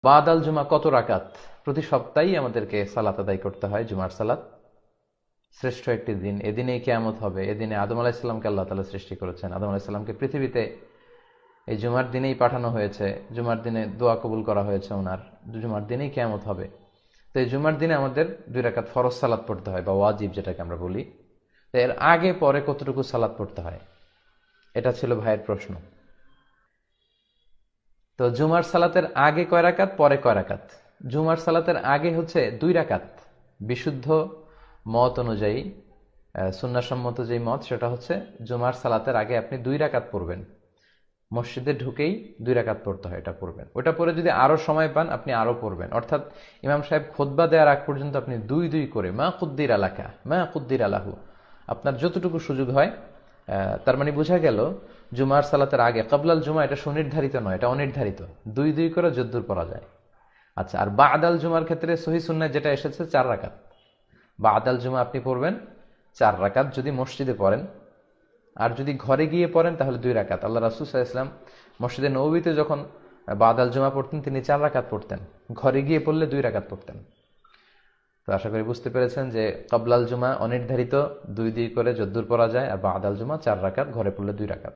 বাদাল জুমা কত রাকাত? প্রতি সপ্তাহেই আমাদেরকে সালাত আদায় করতে হয়, জুমার সালাত। শ্রেষ্ঠ একটি দিন, এদিনেই কিয়ামত হবে। এদিনে আদম আলাহিসাল্লামকে আল্লাহ তাআলা সৃষ্টি করেছেন। আদম আলাহিসাল্লামকে পৃথিবীতে এই জুমার দিনেই পাঠানো হয়েছে। জুমার দিনে দোয়া কবুল করা হয়েছে ওনার। জুমার দিনেই কিয়ামত হবে। তো এই জুমার দিনে আমাদের 2 রাকাত ফরজ সালাত পড়তে হয়, বা ওয়াজিব যেটাকে আমরা বলি। তো এর আগে পরে কতটুকু সালাত পড়তে হয়, এটা ছিল ভাইয়ের প্রশ্ন। তো জুমার সালাতের আগে কয় রাকাত, পরে কয় রাকাত? জুমার সালাতের আগে হচ্ছে 2 রাকাত। বিশুদ্ধ মত অনুযায়ী, সুন্নাহসম্মত যেই মত, সেটা হচ্ছে জুমার সালাতের আগে আপনি 2 রাকাত পড়বেন। মসজিদে ঢুকেই 2 রাকাত পড়তে হয়, এটা পড়বেন। ওটা পরে যদি আরো সময় পান আপনি আরো পড়বেন। অর্থাৎ ইমাম সাহেব খুতবা দেওয়ার আগ পর্যন্ত আপনি দুই দুই করে, মা কুদ্দির আলাকা মা কুদ্দির আলাহু, আপনার যতটুকু সুযোগ হয়। তার মানে বোঝা গেল জুমার সালাতের আগে কাবলাল জুমা এটা সুনির্ধারিত নয়, এটা অনির্ধারিত। দুই দুই করে যদ্দুর পড়া যায়। আচ্ছা, আর বাদাল জুমার ক্ষেত্রে সহি সুন্নাহ যেটা এসেছে 4 রাকাত। বাদাল জুমা আপনি পড়বেন 4 রাকাত যদি মসজিদে পড়েন। আর যদি ঘরে গিয়ে পড়েন তাহলে 2 রাকাত। আল্লাহ রাসূল সাল্লাল্লাহু আলাইহি ওয়াসাল্লাম মসজিদে নববীতে যখন বাদাল জুমা পড়তেন তিনি 4 রাকাত পড়তেন। ঘরে গিয়ে পড়লে 2 রাকাত পড়তেন। তো আশা করি বুঝতে পেরেছেন যে কাবলাল জুমা অনির্ধারিত, দুই দুই করে যদ্দুর পড়া যায়, আর বাদাল জুমা 4 রাকাত, ঘরে পড়লে 2 রাকাত।